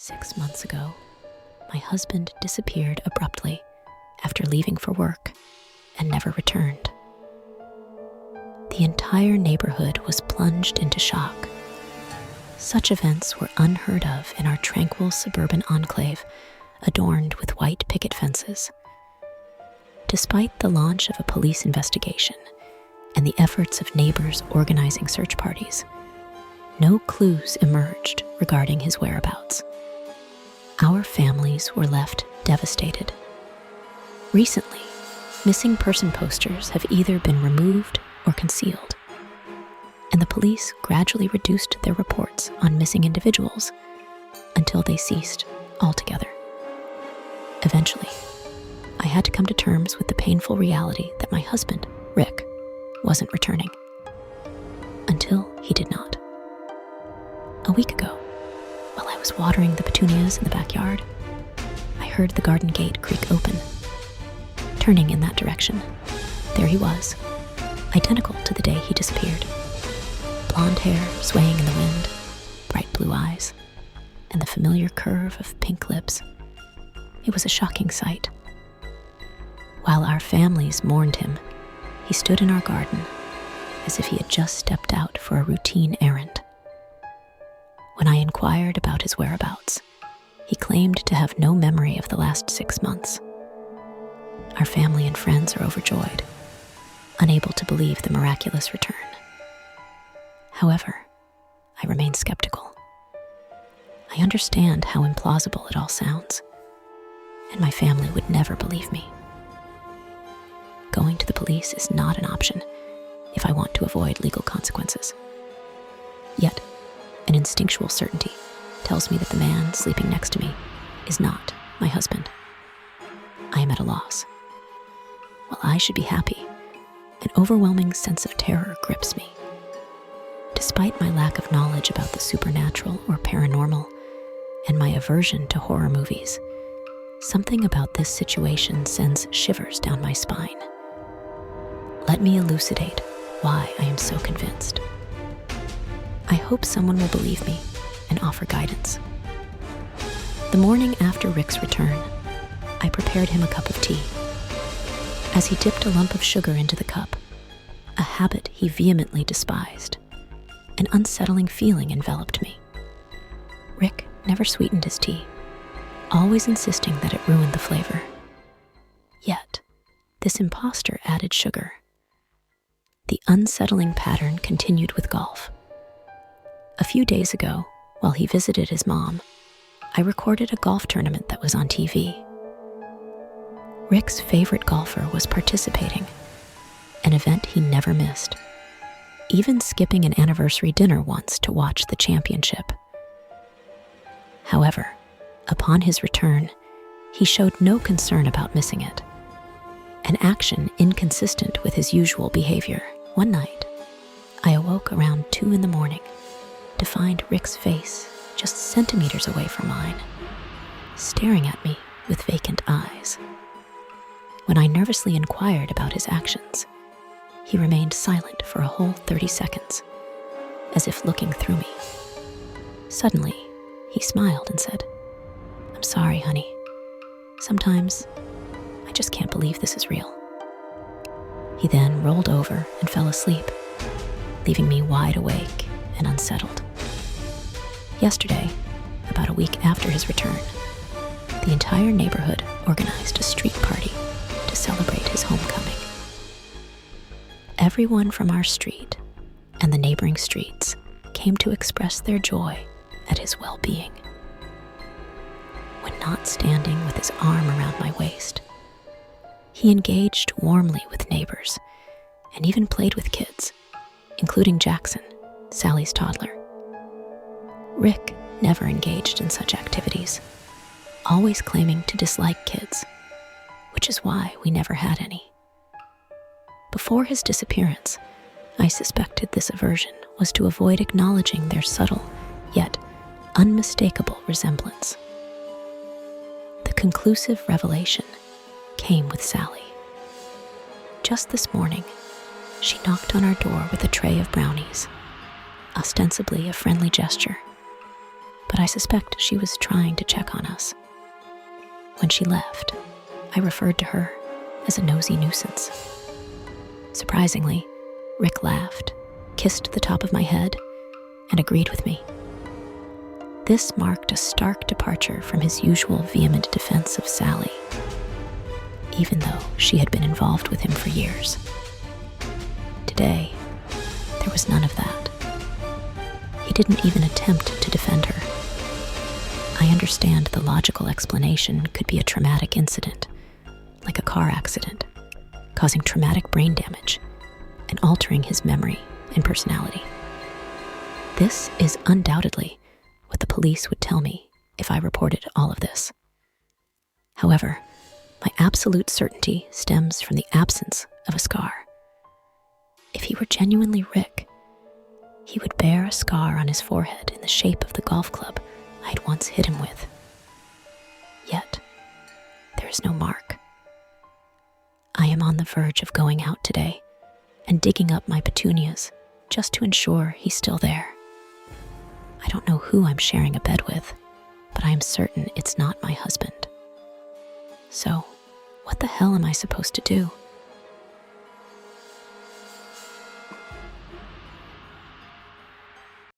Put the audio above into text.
6 months ago, my husband disappeared abruptly after leaving for work and never returned. The entire neighborhood was plunged into shock. Such events were unheard of in our tranquil suburban enclave, adorned with white picket fences. Despite the launch of a police investigation and the efforts of neighbors organizing search parties, no clues emerged regarding his whereabouts. Our families were left devastated. Recently, missing person posters have either been removed or concealed, and the police gradually reduced their reports on missing individuals until they ceased altogether. Eventually, I had to come to terms with the painful reality that my husband, Rick, wasn't returning. Until he did not. A week ago, while I was watering the petunias in the backyard, I heard the garden gate creak open. Turning in that direction, there he was, identical to the day he disappeared. Blonde hair swaying in the wind, bright blue eyes, and the familiar curve of pink lips. It was a shocking sight. While our families mourned him, he stood in our garden as if he had just stepped out for a routine errand. When I inquired about his whereabouts, he claimed to have no memory of the last 6 months. Our family and friends are overjoyed, unable to believe the miraculous return. However, I remain skeptical. I understand how implausible it all sounds, and my family would never believe me. Going to the police is not an option if I want to avoid legal consequences. Yet, an instinctual certainty tells me that the man sleeping next to me is not my husband. I am at a loss. While I should be happy, an overwhelming sense of terror grips me. Despite my lack of knowledge about the supernatural or paranormal and my aversion to horror movies, something about this situation sends shivers down my spine. Let me elucidate why I am so convinced. I hope someone will believe me and offer guidance. The morning after Rick's return, I prepared him a cup of tea. As he dipped a lump of sugar into the cup, a habit he vehemently despised, an unsettling feeling enveloped me. Rick never sweetened his tea, always insisting that it ruined the flavor. Yet, this imposter added sugar. The unsettling pattern continued with golf. A few days ago, while he visited his mom, I recorded a golf tournament that was on TV. Rick's favorite golfer was participating, an event he never missed, even skipping an anniversary dinner once to watch the championship. However, upon his return, he showed no concern about missing it, an action inconsistent with his usual behavior. One night, I awoke around 2 a.m. to find Rick's face just centimeters away from mine, staring at me with vacant eyes. When I nervously inquired about his actions, he remained silent for a whole 30 seconds, as if looking through me. Suddenly, he smiled and said, "I'm sorry, honey. Sometimes I just can't believe this is real." He then rolled over and fell asleep, leaving me wide awake and unsettled. Yesterday, about a week after his return, the entire neighborhood organized a street party to celebrate his homecoming. Everyone from our street and the neighboring streets came to express their joy at his well-being. When not standing with his arm around my waist, he engaged warmly with neighbors and even played with kids, including Jackson, Sally's toddler. Rick never engaged in such activities, always claiming to dislike kids, which is why we never had any. Before his disappearance, I suspected this aversion was to avoid acknowledging their subtle, yet unmistakable resemblance. The conclusive revelation came with Sally. Just this morning, she knocked on our door with a tray of brownies, ostensibly a friendly gesture. but I suspect she was trying to check on us. When she left, I referred to her as a nosy nuisance. Surprisingly, Rick laughed, kissed the top of my head, and agreed with me. This marked a stark departure from his usual vehement defense of Sally, even though she had been involved with him for years. Today, there was none of that. He didn't even attempt to defend her. I understand the logical explanation could be a traumatic incident, like a car accident, causing traumatic brain damage and altering his memory and personality. This is undoubtedly what the police would tell me if I reported all of this. However, my absolute certainty stems from the absence of a scar. If he were genuinely Rick, he would bear a scar on his forehead in the shape of the golf club I'd once hit him with. Yet, there is no mark. I am on the verge of going out today and digging up my petunias just to ensure he's still there. I don't know who I'm sharing a bed with, but I am certain it's not my husband. So, what the hell am I supposed to do?